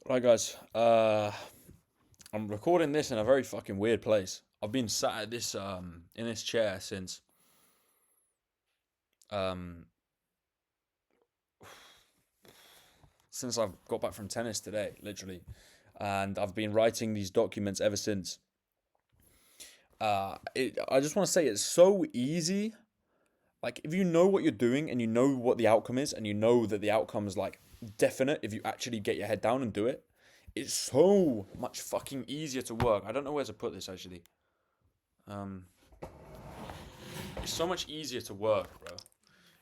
Right, guys. I'm recording this in a very fucking weird place. I've been sat at this in this chair um since I've got back from tennis today, literally, and I've been writing these documents ever since. I just want to say it's so easy. Like, if you know what you're doing and you know what the outcome is, and you know that the outcome is like definite, if you actually get your head down and do it, it's so much fucking easier to work. I don't know where to put this actually. Um, it's so much easier to work, bro.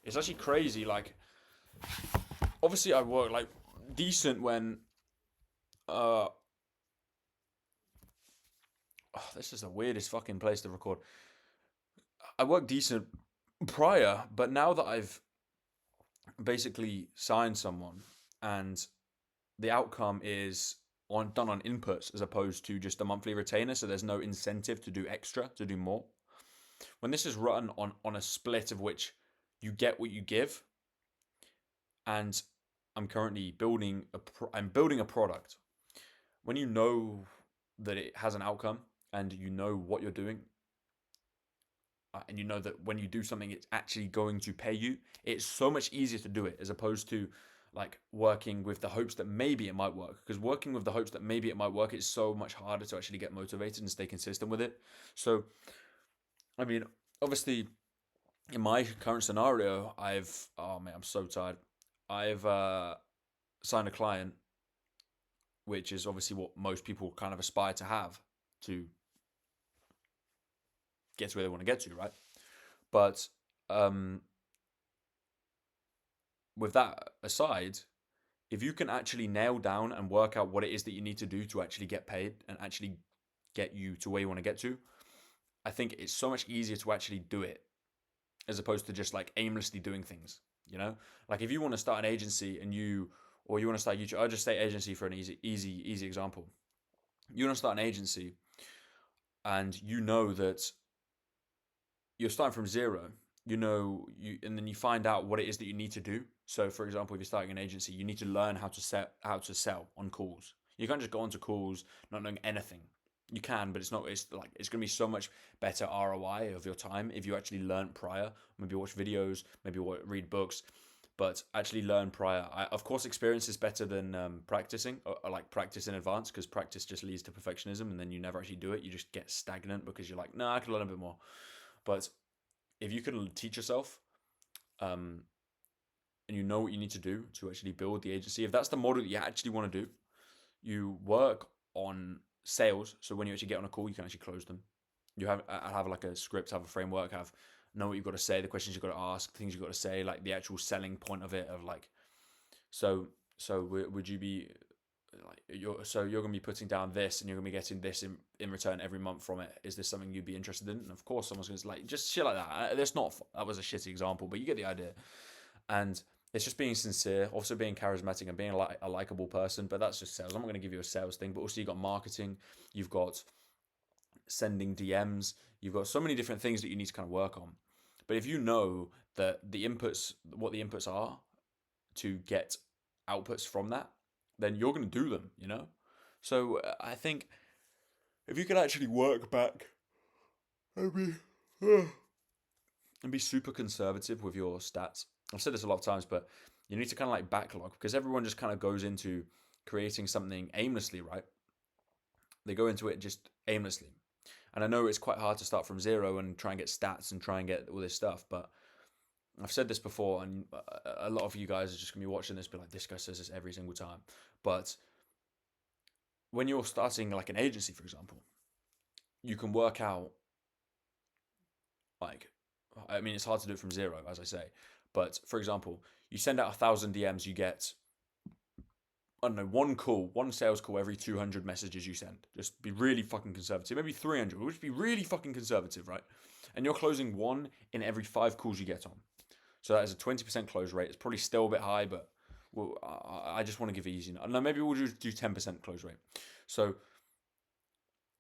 It's actually crazy. Like, obviously, I work like decent when. Uh, oh, this is the weirdest fucking place to record. I work decent prior, but now that I've basically signed someone and the outcome is on done on inputs as opposed to just a monthly retainer, so there's no incentive to do extra, to do more. When this is run on a split of which you get what you give, and I'm currently I'm building a product. When you know that it has an outcome and you know what you're doing, and you know that when you do something it's actually going to pay you, it's so much easier to do it as opposed to like working with the hopes that maybe it might work, because working with the hopes that maybe it might work is so much harder to actually get motivated and stay consistent with it. So I mean, obviously, in my current scenario, I've oh man, I'm so tired. I've signed a client, which is obviously what most people kind of aspire to have to get to where they want to get to, right? But um, with that aside, if you can actually nail down and work out what it is that you need to do to actually get paid and actually get you to where you want to get to, I think it's so much easier to actually do it as opposed to just like aimlessly doing things. You know, like if you want to start an agency or you want to start YouTube, I'll just say agency for an easy example. You want to start an agency and you know that you're starting from zero. And then you find out what it is that you need to do. So for example, if you're starting an agency, you need to learn how to sell on calls. You can't just go onto calls not knowing anything. You can, but it's going to be so much better ROI of your time if you actually learn prior. Maybe watch videos, maybe read books, but actually learn prior. Of course, experience is better than practicing, or like practice in advance, because practice just leads to perfectionism, and then you never actually do it. You just get stagnant because you're like, no, I could learn a bit more. But if you can teach yourself, um, and you know what you need to do to actually build the agency, if that's the model that you actually want to do, you work on sales. So when you actually get on a call, you can actually close them. I have like a script, have a framework, have know what you've got to say, the questions you've got to ask, things you've got to say, like the actual selling point of it. Of like, so would you be like you're gonna be putting down this and you're gonna be getting this in return every month from it. Is this something you'd be interested in? And of course, someone's gonna like just shit like that. That's not that was a shitty example, but you get the idea. And it's just being sincere, also being charismatic and being a likable person. But that's just sales. I'm not going to give you a sales thing, but also you've got marketing, you've got sending DMs, you've got so many different things that you need to kind of work on. But if you know that what the inputs are to get outputs from that, then you're going to do them, you know? So I think if you could actually work back and be super conservative with your stats. I've said this a lot of times, but you need to kind of like backlog, because everyone just kind of goes into creating something aimlessly, right? They go into it just aimlessly. And I know it's quite hard to start from zero and try and get stats and try and get all this stuff, but I've said this before, and a lot of you guys are just going to be watching this, be like, this guy says this every single time. But when you're starting like an agency, for example, you can work out like, I mean, it's hard to do it from zero, as I say. But for example, you send out 1,000 DMs, you get, I don't know, one sales call every 200 messages you send. Just be really fucking conservative. Maybe 300, which would be really fucking conservative, right? And you're closing one in every 5 calls you get on. So that is a 20% close rate. It's probably still a bit high, but well, I just want to give it easy. No, maybe we'll just do 10% close rate. So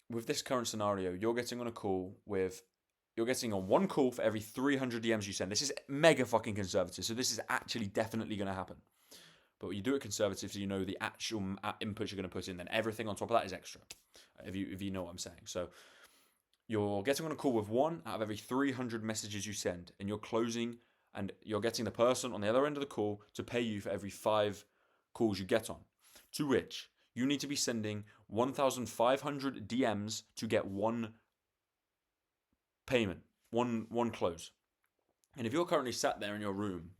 with this current scenario, you're getting on one call for every 300 DMs you send. This is mega fucking conservative. So this is actually definitely going to happen. But you do it conservative, so you know the actual inputs you're going to put in. Then everything on top of that is extra, if you know what I'm saying. So you're getting on a call with one out of every 300 messages you send, and you're closing, and you're getting the person on the other end of the call to pay you for every 5 calls you get on. To which you need to be sending 1,500 DMs to get one payment, one close. And if you're currently sat there in your room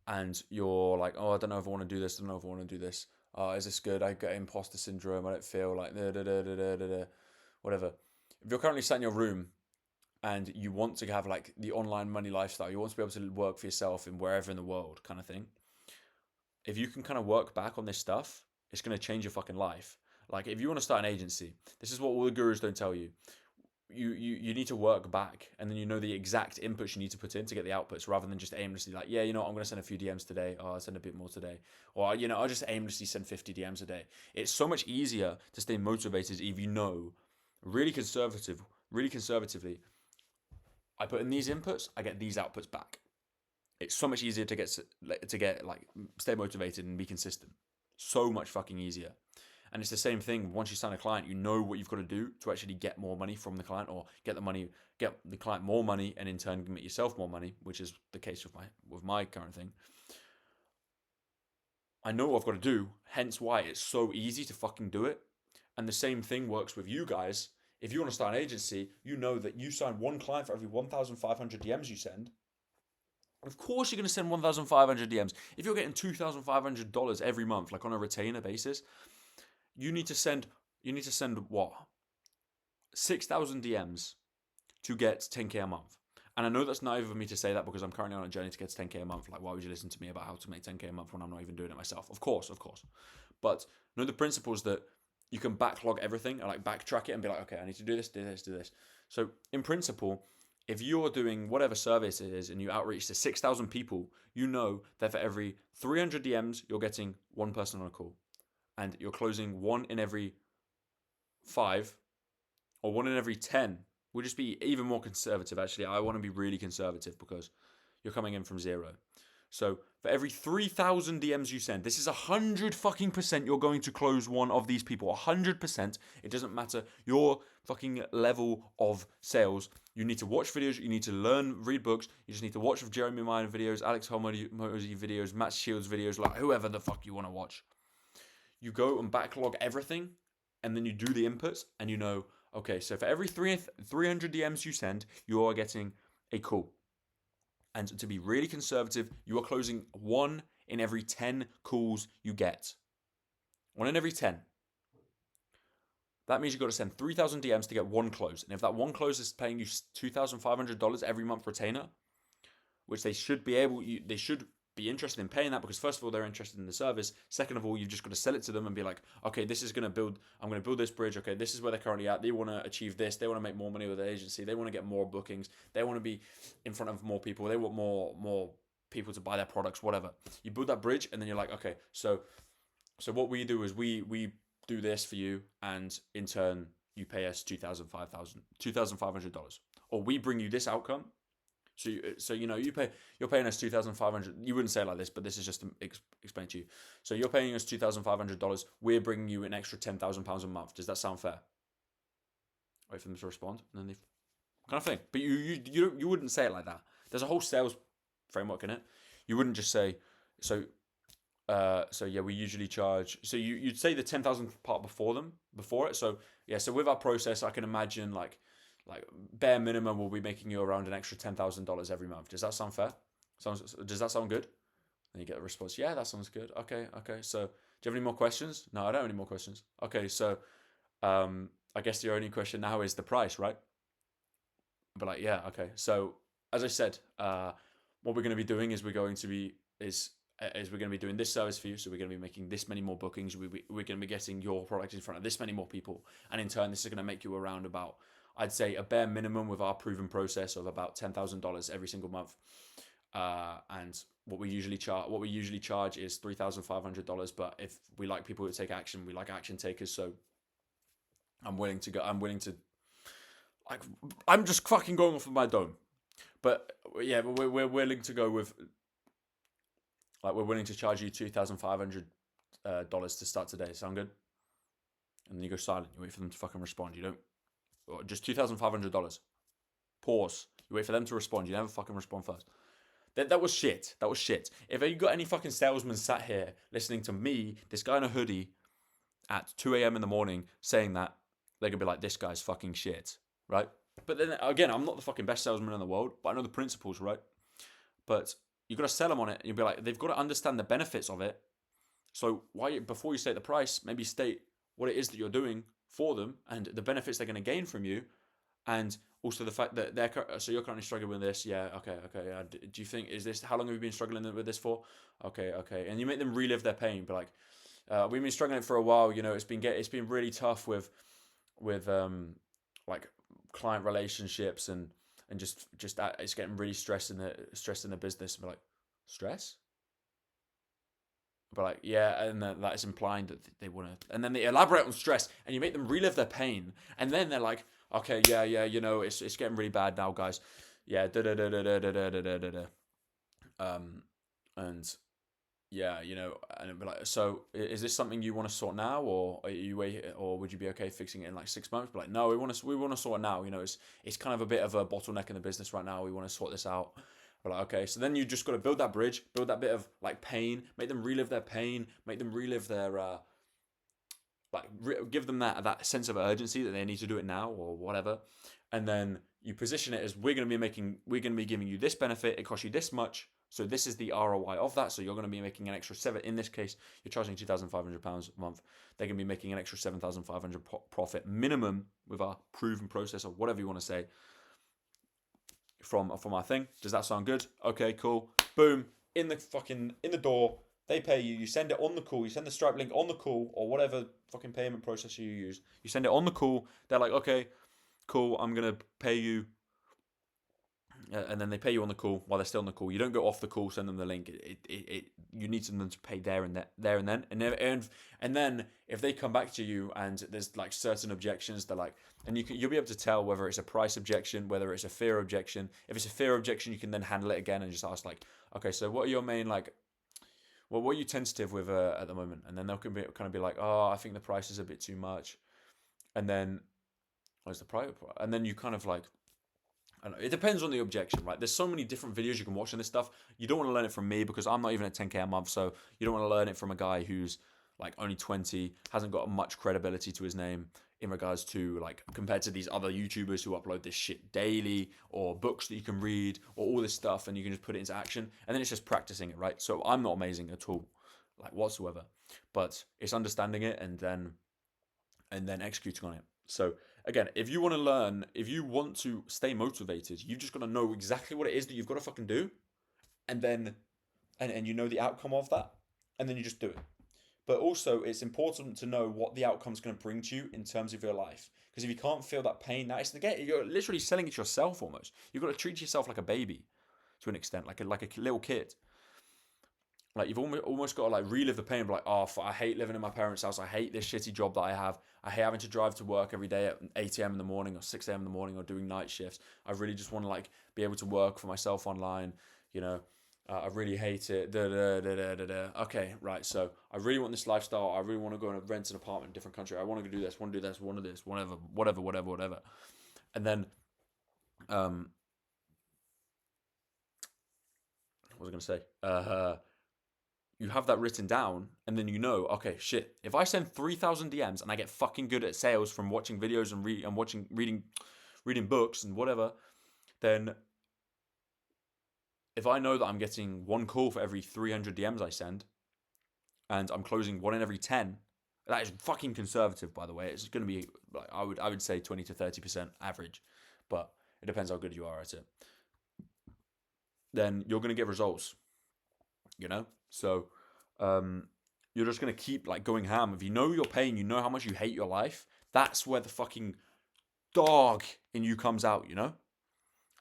and you're like, oh, I don't know if I want to do this, I don't know if I want to do this. Is this good? I get imposter syndrome. I don't feel like whatever. If you're currently sat in your room and you want to have like the online money lifestyle, you want to be able to work for yourself in wherever in the world kind of thing. If you can kind of work back on this stuff, it's going to change your fucking life. Like if you want to start an agency, this is what all the gurus don't tell you. You need to work back, and then you know the exact inputs you need to put in to get the outputs, rather than just aimlessly like, yeah, you know what, I'm going to send a few DMs today. Oh, I'll send a bit more today. Or, you know, I'll just aimlessly send 50 DMs a day. It's so much easier to stay motivated if you know really conservatively, I put in these inputs, I get these outputs back. It's so much easier to get like stay motivated and be consistent. So much fucking easier. And it's the same thing. Once you sign a client, you know what you've got to do to actually get more money from the client, or get the client more money, and in turn get yourself more money, which is the case with my current thing. I know what I've got to do, hence why it's so easy to fucking do it. And the same thing works with you guys. If you want to start an agency, you know that you sign one client for every 1,500 DMs you send. Of course you're going to send 1,500 DMs. If you're getting $2,500 every month, like on a retainer basis, you need to send what? 6,000 DMs to get 10k a month. And I know that's naive of me to say that, because I'm currently on a journey to get to 10k a month. Like, why would you listen to me about how to make 10k a month when I'm not even doing it myself? Of course. But know the principles that you can backlog everything and like backtrack it and be like, okay, I need to do this, do this, do this. So in principle, if you're doing whatever service it is and you outreach to 6,000 people, you know that for every 300 DMs, you're getting one person on a call. And you're closing 1 in every 5 or 1 in every 10. We'll just be even more conservative, actually. I want to be really conservative because you're coming in from 0. So for every 3,000 DMs you send, this is 100% you're going to close one of these people. 100%. It doesn't matter your fucking level of sales. You need to watch videos. You need to read books. You just need to watch Jeremy Miner videos, Alex Hormozy videos, Matt Shields videos, like whoever the fuck you want to watch. You go and backlog everything, and then you do the inputs, and you know, okay, so for every 300 DMs you send, you are getting a call. And to be really conservative, you are closing 1 in every 10 calls you get. 1 in every 10. That means you've got to send 3,000 DMs to get one close. And if that one close is paying you $2,500 every month retainer, which they should be interested in paying that, because first of all, they're interested in the service. Second of all, you've just got to sell it to them and be like, okay, I'm going to build this bridge. Okay, this is where they're currently at. They want to achieve this. They want to make more money with their agency. They want to get more bookings. They want to be in front of more people. They want more people to buy their products, whatever. You build that bridge, and then you're like, okay, so what we do is we do this for you, and in turn, you pay us $2,500. Or we bring you this outcome. So you know, you're paying us $2,500. You wouldn't say it like this, but this is just to explain to you. So you're paying us $2,500. We're bringing you an extra £10,000 a month. Does that sound fair? Wait for them to respond, and then they kind of thing. But you wouldn't say it like that. There's a whole sales framework in it. You wouldn't just say so yeah, we usually charge. So you'd say the 10,000 part before it. So yeah, so with our process, I can imagine like bare minimum, we'll be making you around an extra $10,000 every month. Does that sound fair? Does that sound good? And you get a response, yeah, that sounds good. Okay. So do you have any more questions? No, I don't have any more questions. Okay, so I guess your only question now is the price, right? But like, yeah, okay. So as I said, what we're going to be doing is we're going to be doing this service for you. So we're going to be making this many more bookings. We're going to be getting your product in front of this many more people, and in turn, this is going to make you around about, I'd say, a bare minimum with our proven process of about $10,000 every single month. And what we usually charge is $3,500. But if we like people who take action, we like action takers. So I'm willing to, like, I'm just fucking going off of my dome. But yeah, we're willing to go with Like, we're willing to charge you $2,500 to start today. Sound good? And then you go silent. You wait for them to fucking respond. You don't. Or just $2,500. Pause. You wait for them to respond. You never fucking respond first. That was shit. That was shit. If you got any fucking salesman sat here listening to me, this guy in a hoodie, at 2 a.m. in the morning saying that, they're going to be like, this guy's fucking shit, right? But then, again, I'm not the fucking best salesman in the world, but I know the principles, right? But you got to sell them on it. And you'll be like, they've got to understand the benefits of it. So before you state the price, maybe state what it is that you're doing for them and the benefits they're going to gain from you. And also the fact that you're currently struggling with this. Yeah, okay. Do you think, how long have you been struggling with this for? Okay. And you make them relive their pain. Be like, we've been struggling for a while. It's been really tough with like client relationships and just it's getting really stressed in the business. And be like, stress? But like, yeah, and that is implying that they want to, and then they elaborate on stress, and you make them relive their pain, and then they're like, okay, yeah, it's getting really bad now, guys. Yeah, and yeah, and it'd be like, so is this something you want to sort now, or would you be okay fixing it in like 6 months? But like, no, we want to sort it now. It's kind of a bit of a bottleneck in the business right now. We want to sort this out. But like, okay, so then you just got to build that bridge, build that bit of like pain, make them relive their pain, make them relive their give them that sense of urgency that they need to do it now or whatever, and then you position it as we're going to be giving you this benefit. It costs you this much, so this is the ROI of that. So you're going to be making an extra seven. In this case, you're charging £2,500 a month. They're going to be making an extra $7,500 profit minimum with our proven process or whatever you want to say. From our thing. Does that sound good? Okay, cool. Boom. In the door. They pay you. You send it on the call. You send the Stripe link on the call or whatever fucking payment processor you use. You send it on the call. They're like, okay, cool. I'm gonna pay you. And then they pay you on the call while they're still on the call. You don't go off the call, send them the link. You need them to pay there and then. And then if they come back to you and there's like certain objections, they're like, and you'll be able to tell whether it's a price objection, whether it's a fear objection. If it's a fear objection, you can then handle it again and just ask like, okay, so what are your main what are you tentative with at the moment? And then they'll kind of be like, oh, I think the price is a bit too much. And then what's the price? And then you kind of like, I don't know, it depends on the objection, right? There's so many different videos you can watch on this stuff. You don't want to learn it from me because I'm not even at 10K a month. So you don't want to learn it from a guy who's like only 20, hasn't got much credibility to his name in regards to like compared to these other YouTubers who upload this shit daily or books that you can read or all this stuff and you can just put it into action. And then it's just practicing it, right? So I'm not amazing at all, like whatsoever, but it's understanding it and then executing on it. So again, if you want to learn, if you want to stay motivated, you've just got to know exactly what it is that you've got to fucking do, and then and you know the outcome of that, and then you just do it. But also, it's important to know what the outcome is going to bring to you in terms of your life. Because if you can't feel that pain, you're literally selling it yourself almost. You've got to treat yourself like a baby, to an extent, like a little kid. Like you've almost got to like relive the pain of like, oh, I hate living in my parents' house. I hate this shitty job that I have. I hate having to drive to work every day at 8 a.m. in the morning or 6 a.m. in the morning or doing night shifts. I really just want to like be able to work for myself online. I really hate it. Okay, right. So I really want this lifestyle. I really want to go and rent an apartment in a different country. I want to do this. Want to do this. Want to do this. Whatever. And then, what was I going to say? You have that written down, and then okay, shit. If I send 3,000 DMs and I get fucking good at sales from watching videos and reading books and whatever, then if I know that I'm getting one call for every 300 DMs I send, and I'm closing one in every 10, that is fucking conservative, by the way. It's going to be, like, I would say 20 to 30% average, but it depends how good you are at it. Then you're going to get results, So, you're just going to keep like going ham. If you know your pain, you know how much you hate your life, that's where the fucking dog in you comes out,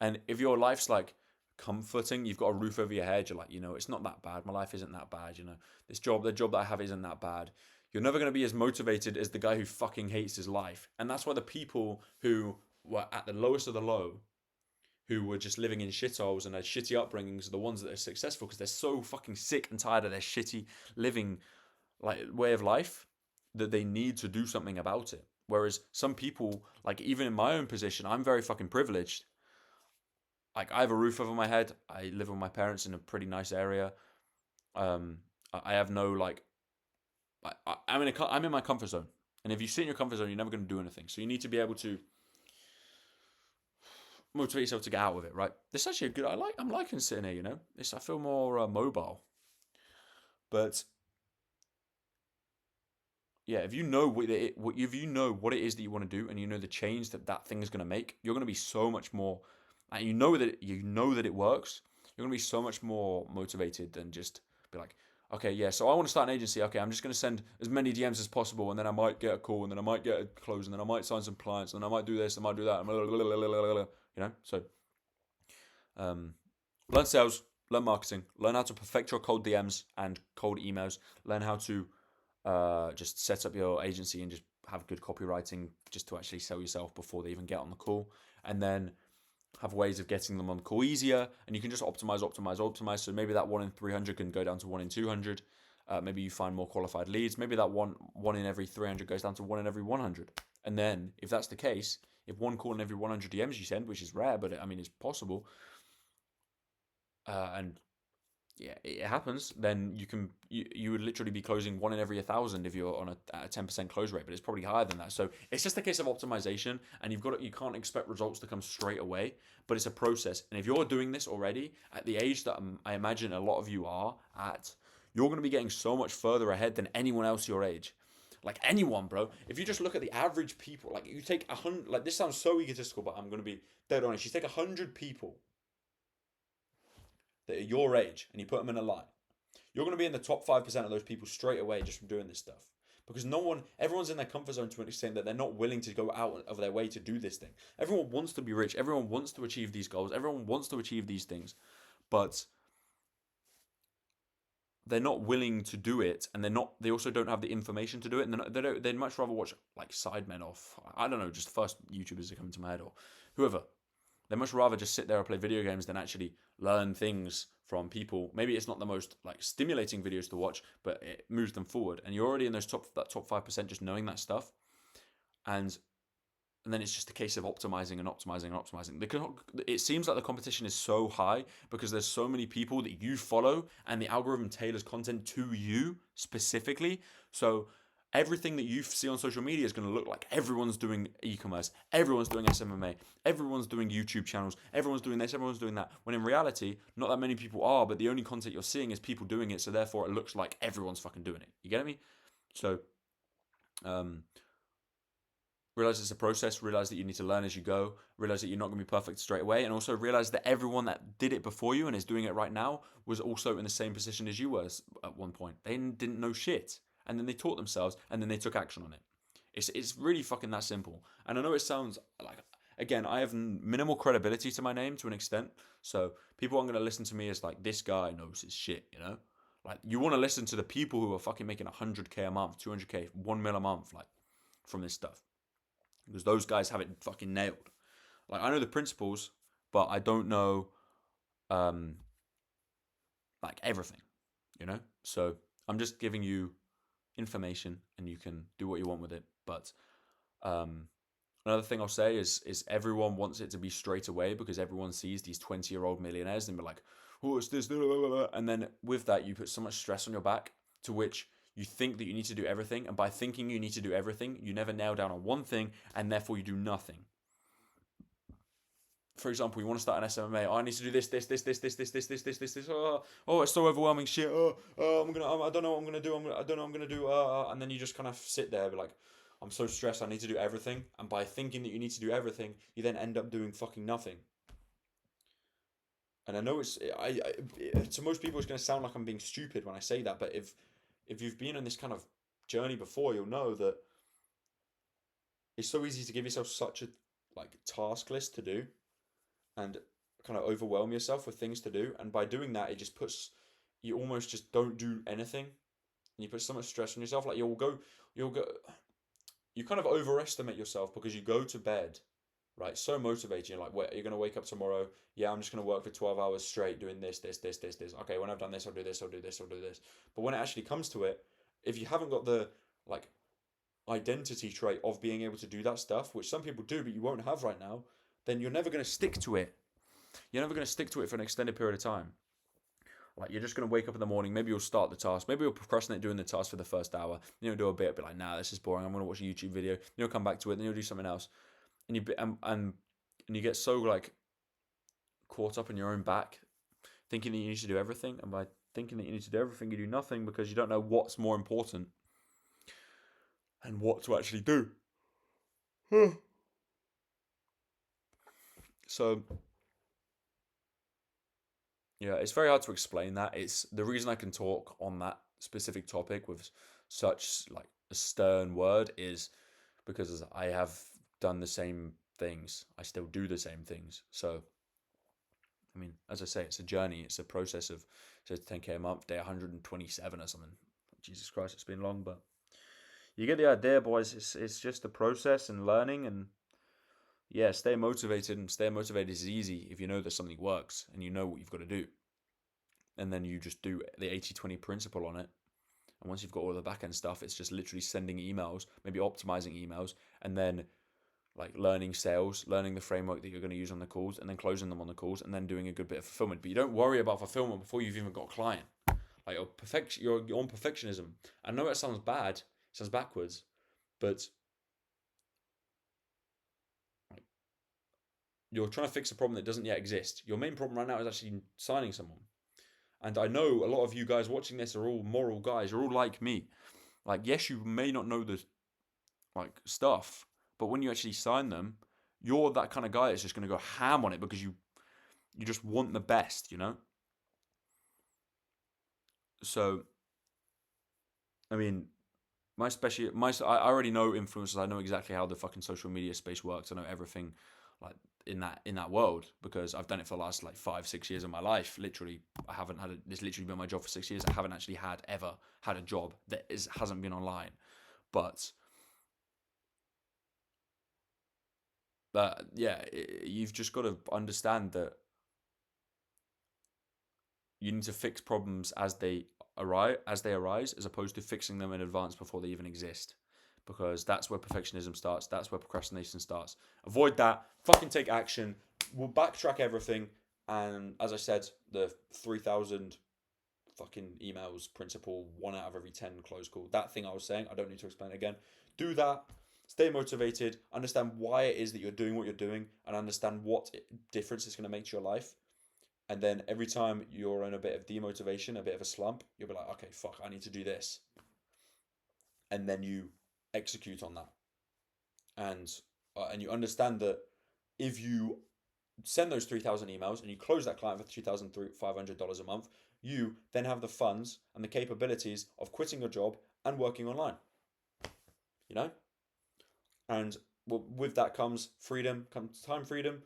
And if your life's like comforting, you've got a roof over your head, you're like, it's not that bad. My life isn't that bad, the job that I have isn't that bad. You're never going to be as motivated as the guy who fucking hates his life. And that's why the people who were at the lowest of the low who were just living in shitholes and had shitty upbringings are the ones that are successful because they're so fucking sick and tired of their shitty living like way of life that they need to do something about it. Whereas some people, like even in my own position, I'm very fucking privileged. Like I have a roof over my head. I live with my parents in a pretty nice area. Um, I have no like. I'm in my comfort zone, and if you sit in your comfort zone, you're never going to do anything. So you need to be able to motivate yourself to get out of it. Right? This is actually a good. I'm liking sitting here. You know, I feel more mobile. But yeah, if you know if you know what it is that you want to do, and you know the change that that thing is going to make, you're going to be so much more, and you know that it works. You're going to be so much more motivated than just be like, okay, yeah, so I want to start an agency. Okay, I'm just going to send as many DMs as possible, and then I might get a call, and then I might get a close, and then I might sign some clients, and then I might do this, I might do that, you know. So, um, learn sales, learn marketing, learn how to perfect your cold DMs and cold emails, learn how to just set up your agency and just have good copywriting just to actually sell yourself before they even get on the call, and then have ways of getting them on the call easier, and you can just optimize. So maybe that 1 in 300 can go down to 1 in 200. Maybe you find more qualified leads. Maybe that one in every 300 goes down to 1 in every 100. And then if that's the case, if one call in every 100 DMs you send, which is rare, but I mean it's possible, and yeah, it happens, then you would literally be closing 1 in every 1,000 if you're on a 10% close rate, but it's probably higher than that. So it's just a case of optimization, and you can't expect results to come straight away, but it's a process. And if you're doing this already at the age that I imagine a lot of you are at, you're going to be getting so much further ahead than anyone else your age. Like anyone, bro. If you just look at the average people, like you take 100, like this sounds so egotistical, but I'm going to be dead honest. You take 100 people that are your age and you put them in a line, you're going to be in the top 5% of those people straight away just from doing this stuff. Because everyone's in their comfort zone to an extent that they're not willing to go out of their way to do this thing. Everyone wants to be rich. Everyone wants to achieve these goals. Everyone wants to achieve these things. But they're not willing to do it, and they also don't have the information to do it, and they'd much rather watch like Sidemen off, I don't know, just first YouTubers that come to my head or whoever. They much rather just sit there and play video games than actually learn things from people. Maybe it's not the most like stimulating videos to watch, but it moves them forward. And you're already in that top 5% just knowing that stuff. And then it's just a case of optimizing and optimizing and optimizing. It seems like the competition is so high because there's so many people that you follow, and the algorithm tailors content to you specifically. So everything that you see on social media is going to look like everyone's doing e-commerce, everyone's doing SMMA, everyone's doing YouTube channels, everyone's doing this, everyone's doing that. When in reality, not that many people are, but the only content you're seeing is people doing it, so therefore it looks like everyone's fucking doing it. You get me? So, realize it's a process, realize that you need to learn as you go, realize that you're not going to be perfect straight away, and also realize that everyone that did it before you and is doing it right now was also in the same position as you were at one point. They didn't know shit, and then they taught themselves, and then they took action on it. It's really fucking that simple. And I know it sounds like, again, I have minimal credibility to my name to an extent, so people aren't going to listen to me as like, this guy knows his shit, you know? Like, you want to listen to the people who are fucking making 100K a month, 200K, 1 mil a month, like, from this stuff, because those guys have it fucking nailed. Like, I know the principles, but I don't know um like everything, you know? So I'm just giving you information, and you can do what you want with it. But another thing I'll say is everyone wants it to be straight away, because everyone sees these 20-year-old millionaires and be like, oh, it's this, and then with that you put so much stress on your back, to which you think that you need to do everything, and by thinking you need to do everything, you never nail down on one thing, and therefore you do nothing. For example, you want to start an SMMA. Oh, I need to do this. Oh, it's so overwhelming. Shit. I don't know what I'm gonna do. I don't know what I'm gonna do. And then you just kind of sit there, be like, I'm so stressed. I need to do everything. And by thinking that you need to do everything, you then end up doing fucking nothing. And I know to most people it's gonna sound like I'm being stupid when I say that, but if you've been on this kind of journey before, you'll know that it's so easy to give yourself such a like task list to do, and kind of overwhelm yourself with things to do. And by doing that, it just puts you almost just don't do anything, and you put so much stress on yourself. Like you kind of overestimate yourself, because you go to bed right? So motivating. You're like, you're gonna wake up tomorrow. Yeah, I'm just gonna work for 12 hours straight doing this, this, this, this, this. Okay, when I've done this, I'll do this, I'll do this, I'll do this. But when it actually comes to it, if you haven't got the like identity trait of being able to do that stuff, which some people do, but you won't have right now, then you're never gonna stick to it. You're never gonna stick to it for an extended period of time. Like you're just gonna wake up in the morning. Maybe you'll start the task. Maybe you'll procrastinate doing the task for the first hour. Then you'll do a bit, like, nah, this is boring. I'm gonna watch a YouTube video. Then you'll come back to it. Then you'll do something else, and you get so like caught up in your own back, thinking that you need to do everything. And by thinking that you need to do everything, you do nothing because you don't know what's more important and what to actually do. So yeah, it's very hard to explain that. It's the reason I can talk on that specific topic with such like a stern word is because I have done the same things. I still do the same things. So I mean, as I say, it's a journey. It's a process of, so 10K a month, day 127 or something. Jesus Christ, it's been long, but you get the idea, boys. It's just a process and learning, and yeah, stay motivated. And stay motivated is easy if you know that something works and you know what you've got to do. And then you just do the 80-20 principle on it. And once you've got all the back end stuff, it's just literally sending emails, maybe optimizing emails, and then like learning sales, learning the framework that you're going to use on the calls, and then closing them on the calls, and then doing a good bit of fulfillment. But you don't worry about fulfillment before you've even got a client. Like you're on perfectionism. I know it sounds bad, it sounds backwards, but you're trying to fix a problem that doesn't yet exist. Your main problem right now is actually signing someone. And I know a lot of you guys watching this are all moral guys. You're all like me. Like, yes, you may not know the like stuff, but when you actually sign them, you're that kind of guy that's just going to go ham on it because you just want the best, you know? So, I mean, I already know influencers. I know exactly how the fucking social media space works. I know everything like in that world because I've done it for the last like 5-6 years of my life. Literally, I haven't had this literally been my job for 6 years. I haven't actually ever had a job that hasn't been online. But yeah, you've just got to understand that you need to fix problems as they arise, as opposed to fixing them in advance before they even exist. Because that's where perfectionism starts. That's where procrastination starts. Avoid that. Fucking take action. We'll backtrack everything. And as I said, the 3,000 fucking emails principle, 1 out of every 10 close call. That thing I was saying, I don't need to explain it again. Do that. Stay motivated. Understand why it is that you're doing what you're doing, and understand what difference it's going to make to your life. And then every time you're in a bit of demotivation, a bit of a slump, you'll be like, okay, fuck, I need to do this. And then you execute on that. And you understand that if you send those 3,000 emails and you close that client for $2,500 a month, you then have the funds and the capabilities of quitting your job and working online. You know? And with that comes freedom, comes time freedom.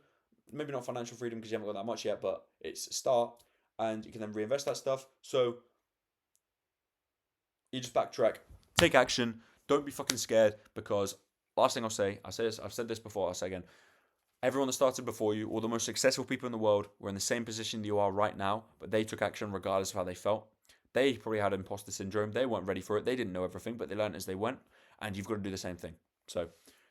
Maybe not financial freedom because you haven't got that much yet, but it's a start, and you can then reinvest that stuff. So you just backtrack, take action, don't be fucking scared. Because last thing I'll say this, I've said this before, I'll say again. Everyone that started before you, all the most successful people in the world, were in the same position that you are right now, but they took action regardless of how they felt. They probably had imposter syndrome. They weren't ready for it. They didn't know everything, but they learned as they went. And you've got to do the same thing. So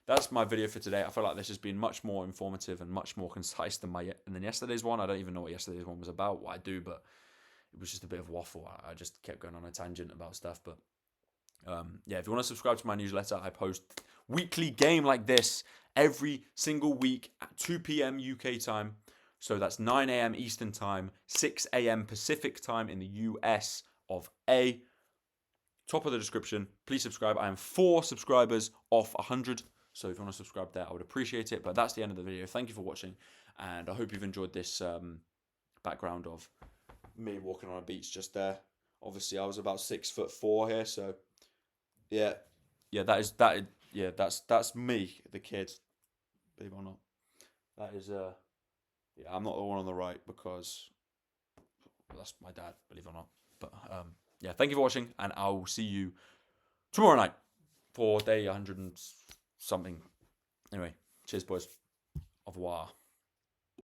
that's my video for today. I feel like this has been much more informative and much more concise than yesterday's one. I don't even know what yesterday's one was about, what I do, but it was just a bit of waffle. I just kept going on a tangent about stuff. But yeah, if you want to subscribe to my newsletter, I post weekly game like this every single week at 2 p.m. UK time. So that's 9 a.m. Eastern time, 6 a.m. Pacific time in the US of A. Top of the description. Please subscribe. I am 4 subscribers off 100. So if you want to subscribe there, I would appreciate it. But that's the end of the video. Thank you for watching. And I hope you've enjoyed this background of me walking on a beach just there. Obviously, I was about 6'4" here. So yeah, that's me, the kid. Believe it or not. That is yeah, I'm not the one on the right because that's my dad, believe it or not. But yeah, thank you for watching, and I'll see you tomorrow night for day 100 and something. Anyway, cheers, boys. Au revoir.